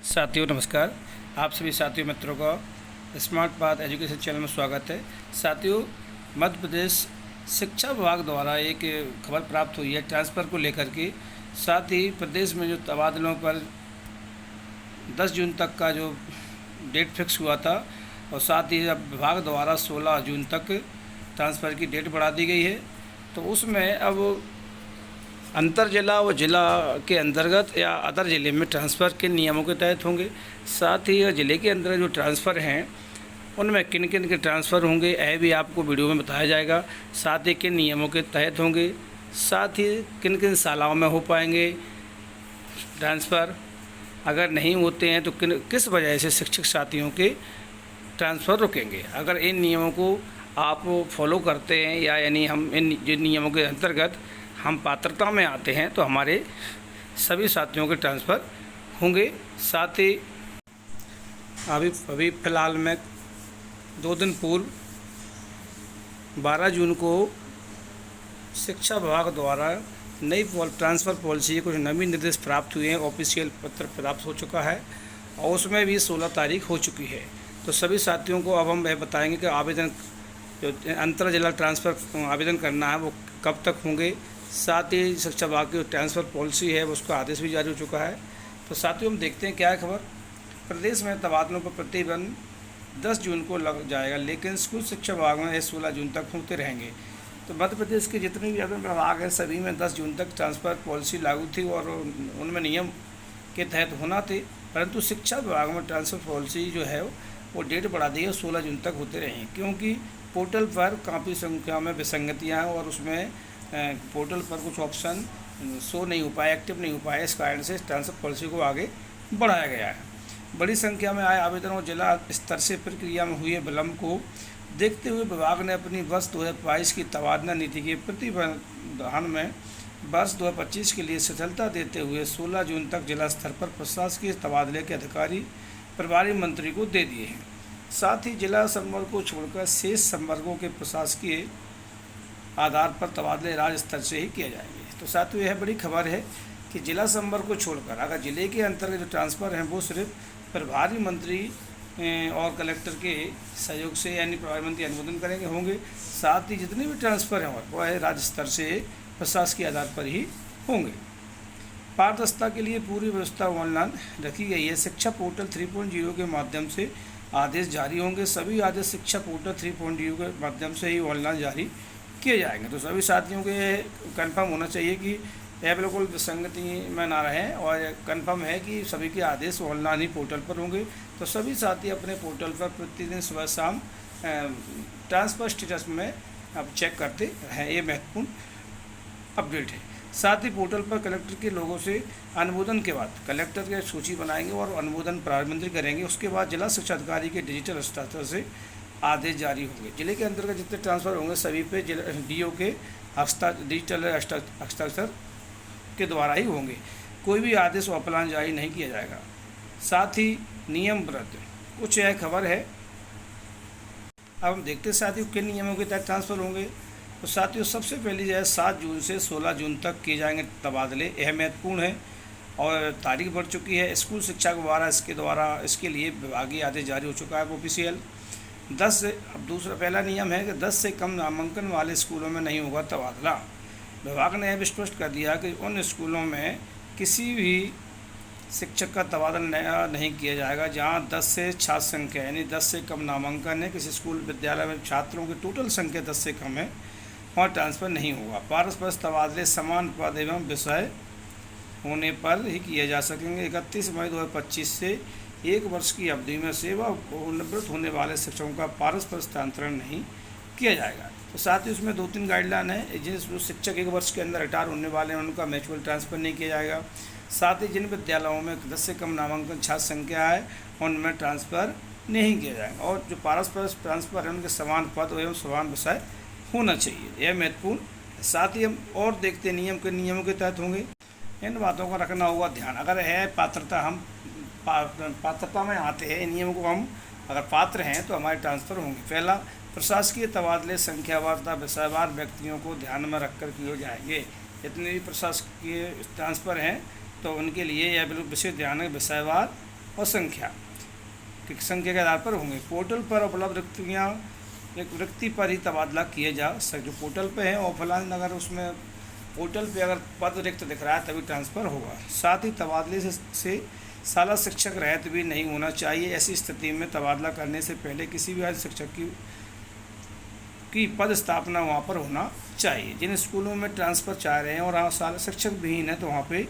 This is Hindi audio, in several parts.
साथियों नमस्कार। आप सभी साथियों मित्रों का स्मार्ट पाथ एजुकेशन चैनल में स्वागत है। साथियों, मध्य प्रदेश शिक्षा विभाग द्वारा एक खबर प्राप्त हुई है ट्रांसफ़र को लेकर के। साथ ही प्रदेश में जो तबादलों पर 10 जून तक का जो डेट फिक्स हुआ था और साथ ही अब विभाग द्वारा 16 जून तक ट्रांसफ़र की डेट बढ़ा दी गई है। तो उसमें अब अंतर जिला व जिला के अंतर्गत या अदर ज़िले में ट्रांसफ़र किन नियमों के तहत होंगे, साथ ही ज़िले के अंदर जो ट्रांसफ़र हैं उनमें किन किन के ट्रांसफ़र होंगे यह भी आपको वीडियो में बताया जाएगा। साथ ही किन नियमों के तहत होंगे, साथ ही किन किन शालाओं में हो पाएंगे ट्रांसफ़र, अगर नहीं होते हैं तो किस वजह से शिक्षक साथियों के ट्रांसफ़र रुकेंगे। अगर इन नियमों को आप फॉलो करते हैं या यानी हम इन जिन नियमों के अंतर्गत हम पात्रता में आते हैं तो हमारे सभी साथियों के ट्रांसफ़र होंगे। साथ ही अभी फ़िलहाल में 2 दिन पूर्व 12 जून को शिक्षा विभाग द्वारा नई ट्रांसफ़र पॉलिसी के कुछ नए निर्देश प्राप्त हुए हैं। ऑफिशियल पत्र प्राप्त हो चुका है और उसमें भी 16 तारीख हो चुकी है। तो सभी साथियों को अब हम यह बताएंगे कि आवेदन जो अंतर जिला ट्रांसफ़र आवेदन करना है वो कब तक होंगे। साथ ही शिक्षा विभाग की ट्रांसफ़र पॉलिसी है उसका आदेश भी जारी हो चुका है। तो साथियों हम देखते हैं क्या है खबर। प्रदेश में तबादलों पर प्रतिबंध 10 जून को लग जाएगा, लेकिन स्कूल शिक्षा विभाग में 16 जून तक होते रहेंगे। तो मध्य प्रदेश के जितने भी आवेदन विभाग हैं सभी में 10 जून तक ट्रांसफ़र पॉलिसी लागू थी और उनमें नियम के तहत होना थे, परंतु शिक्षा विभाग में ट्रांसफ़र पॉलिसी जो है वो डेट बढ़ा दी है 16 जून तक होते रहेंगे, क्योंकि पोर्टल पर काफ़ी संख्या में विसंगतियाँ हैं और उसमें पोर्टल पर कुछ ऑप्शन शो नहीं हो पाए, एक्टिव नहीं हो पाए। इस कारण से ट्रांसफ़र पॉलिसी को आगे बढ़ाया गया है। बड़ी संख्या में आए आवेदन और जिला स्तर से प्रक्रिया में हुए विलम्ब को देखते हुए विभाग ने अपनी वर्ष 2022 की तबादला नीति के प्रतिपादन में वर्ष 2025 के लिए शिथिलता देते हुए 16 जून तक जिला स्तर पर प्रशासकीय तबादले के अधिकारी प्रभारी मंत्री को दे दिए हैं। साथ ही जिला संवर्ग को छोड़कर शेष संवर्गों के प्रशासकीय आधार पर तबादले राज्य स्तर से ही किए जाएंगे। तो साथियों यह बड़ी खबर है कि जिला संवर्ग को छोड़कर अगर जिले के अंतर्गत जो ट्रांसफ़र हैं वो सिर्फ प्रभारी मंत्री और कलेक्टर के सहयोग से यानी प्रभारी मंत्री अनुमोदन करेंगे होंगे। साथ ही जितने भी ट्रांसफ़र हैं वह राज्य स्तर से प्रशासकीय आधार पर ही होंगे। पारदर्शिता के लिए पूरी व्यवस्था ऑनलाइन रखी गई है। शिक्षा पोर्टल 3.0 के माध्यम से आदेश जारी होंगे। सभी आदेश शिक्षा पोर्टल 3.0 के माध्यम से ही ऑनलाइन जारी किए जाएंगे। तो सभी साथियों को ये कन्फर्म होना चाहिए कि यह बिल्कुल विसंगति में ना रहें और कन्फर्म है कि सभी के आदेश ऑनलाइन ही पोर्टल पर होंगे। तो सभी साथी अपने पोर्टल पर प्रतिदिन सुबह शाम ट्रांसफ़र स्टेटस में अब चेक करते हैं। ये महत्वपूर्ण अपडेट है। साथ ही पोर्टल पर कलेक्टर के लोगों से अनुमोदन के बाद कलेक्टर की सूची बनाएंगे और अनुमोदन प्रभारी मंत्री करेंगे। उसके बाद जिला शिक्षा अधिकारी के डिजिटल हस्ताक्षर से आदेश जारी होंगे। जिले के अंतर्गत जितने ट्रांसफ़र होंगे सभी पे DO के डिजिटल हस्ताक्षर के द्वारा ही होंगे। कोई भी आदेश ऑफलाइन जारी नहीं किया जाएगा। साथ ही नियम रद्द कुछ यह खबर है। अब हम देखते हैं साथियों किन नियमों के तहत ट्रांसफ़र होंगे। तो साथियों सबसे पहली जो है 7 जून से 16 जून तक किए जाएंगे तबादले। यह महत्वपूर्ण है और तारीख बढ़ चुकी है। स्कूल शिक्षा द्वारा इसके लिए विभागीय आदेश जारी हो चुका है ऑफिशियल। 10 से अब दूसरा पहला नियम है कि 10 से कम नामांकन वाले स्कूलों में नहीं होगा तबादला। विभाग ने यह भी स्पष्ट कर दिया कि उन स्कूलों में किसी भी शिक्षक का तबादला नहीं किया जाएगा जहां 10 से छात्र संख्या यानी 10 से कम नामांकन है। किसी स्कूल विद्यालय में छात्रों की टोटल संख्या 10 से कम है वहाँ ट्रांसफ़र नहीं होगा। पारस्पर तबादले समान पद एवं विषय होने पर ही किए जा सकेंगे। 31 मई 2025 से 1 वर्ष की अवधि में सेवानिवृत्त होने वाले शिक्षकों का पारस्पर स्थानांतरण नहीं किया जाएगा। तो साथ ही उसमें 2-3 गाइडलाइन है। जिन शिक्षक 1 वर्ष के अंदर रिटायर होने वाले हैं उनका म्यूचुअल ट्रांसफ़र नहीं किया जाएगा। साथ ही जिन विद्यालयों में 10 से कम नामांकन छात्र संख्या है उनमें ट्रांसफ़र नहीं किया जाएगा और जो पारस्पर ट्रांसफ़र है उनके समान पद एवं समान विषय होना चाहिए। यह महत्वपूर्ण। साथ ही हम और देखते नियम के नियमों के तहत होंगे। इन बातों का रखना होगा ध्यान। अगर है पात्रता हम पात्रता में आते हैं, इन नियमों को हम अगर पात्र हैं तो हमारे ट्रांसफ़र होंगे। पहला, प्रशासकीय तबादले संख्यावार तथा विषयवार व्यक्तियों को ध्यान में रखकर किए जाएंगे। जितने भी प्रशासकीय ट्रांसफ़र हैं तो उनके लिए यह बिल्कुल विशेष ध्यान है विषयवार और संख्या के आधार पर होंगे। पोर्टल पर उपलब्ध रिक्तियाँ एक रिक्ति पर ही तबादला किए जा सकते। जो पोर्टल पे है ऑफलाइन, अगर उसमें पोर्टल पे अगर पद रिक्त दिख रहा है तभी ट्रांसफ़र होगा। साथ ही तबादले से साला शिक्षक रहित भी नहीं होना चाहिए। ऐसी स्थिति में तबादला करने से पहले किसी भी राज्य शिक्षक की पद स्थापना वहाँ पर होना चाहिए। जिन स्कूलों में ट्रांसफ़र चाह रहे हैं और साला शिक्षक विहीन है तो वहाँ पे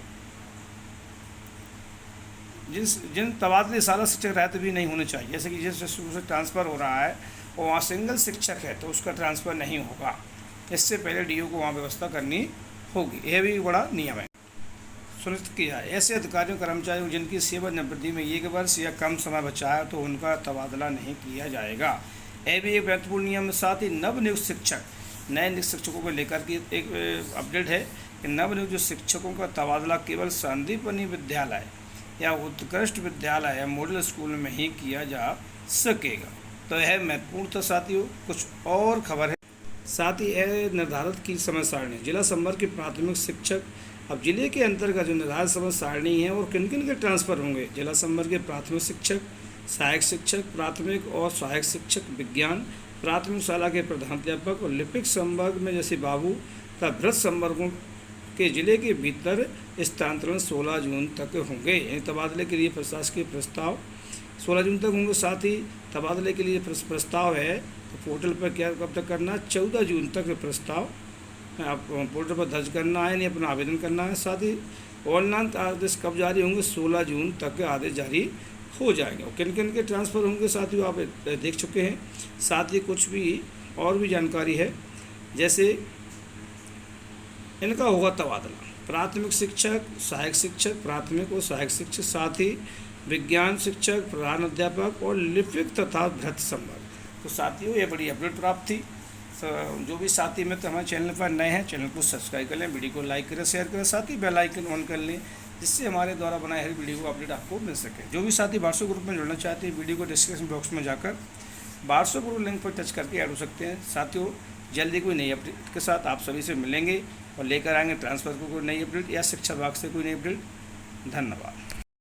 जिन तबादले साला शिक्षक रहित भी नहीं होने चाहिए। जैसे कि जिस स्कूल से ट्रांसफ़र हो रहा है और वहाँ सिंगल शिक्षक है तो उसका ट्रांसफ़र नहीं होगा। इससे पहले डीओ को वहाँ व्यवस्था करनी होगी। यह भी बड़ा नियम है। सुनिश्चित किया है ऐसे अधिकारियों कर्मचारियों जिनकी सेवानिवृत्ति में 1 वर्ष या कम समय बचा है तो उनका तबादला नहीं किया जाएगा। यह भी एक महत्वपूर्ण नियम है। साथ ही नवनियुक्त शिक्षक नए नियुक्त शिक्षकों को लेकर के एक अपडेट है कि नवनियुक्त शिक्षकों का तबादला केवल संदीपनी विद्यालय या उत्कृष्ट विद्यालय या मॉडल स्कूल में ही किया जा सकेगा। तो यह महत्वपूर्ण था साथियों। कुछ और खबर है। साथ ही यह निर्धारित की समय सारणी जिला संवर्ग के प्राथमिक शिक्षक, अब जिले के अंतर्गत जो निर्धारित समय सारणी है और किन किन के ट्रांसफ़र होंगे। जिला संवर्ग के प्राथमिक शिक्षक, सहायक शिक्षक प्राथमिक और सहायक शिक्षक विज्ञान, प्राथमिक शाला के प्रधानाध्यापक और लिपिक संवर्ग में जैसे बाबू तथा वृत्त संवर्गों के जिले के भीतर स्थानांतरण 16 जून तक होंगे। यानी तबादले के लिए प्रशासकीय प्रस्ताव 16 जून तक होंगे। साथ ही तबादले के लिए प्रस्ताव है तो पोर्टल पर क्या कब तक करना, 14 जून तक प्रस्ताव आप पोर्टल पर दर्ज करना है, नहीं अपना आवेदन करना है। साथ ही ऑनलाइन आदेश कब जारी होंगे, 16 जून तक के आदेश जारी हो जाएंगे। और किन किन के ट्रांसफ़र होंगे साथियों आप देख चुके हैं। साथ ही कुछ भी और भी जानकारी है, जैसे इनका होगा तबादला प्राथमिक शिक्षक, सहायक शिक्षक प्राथमिक और सहायक शिक्षक, साथ ही विज्ञान शिक्षक, प्रधान अध्यापक और लिपिक तथा वृत्त संवर्ग। तो साथियों ये बड़ी अपडेट प्राप्त थी। जो भी साथी मित्र हमारे चैनल पर नए हैं चैनल को सब्सक्राइब कर लें, वीडियो को लाइक करें, शेयर करें, साथ ही बेल आइकन ऑन कर लें जिससे हमारे द्वारा बनाए हर वीडियो को अपडेट आपको मिल सके। जो भी साथी व्हाट्सएप ग्रुप में जुड़ना चाहते हैं वीडियो को डिस्क्रिप्शन बॉक्स में जाकर व्हाट्सएप ग्रुप लिंक पर टच करके ऐड हो सकते हैं। साथियों जल्दी कोई नई अपडेट के साथ आप सभी से मिलेंगे और लेकर आएंगे ट्रांसफ़र को कोई नई अपडेट या शिक्षा विभाग से कोई नई अपडेट। धन्यवाद।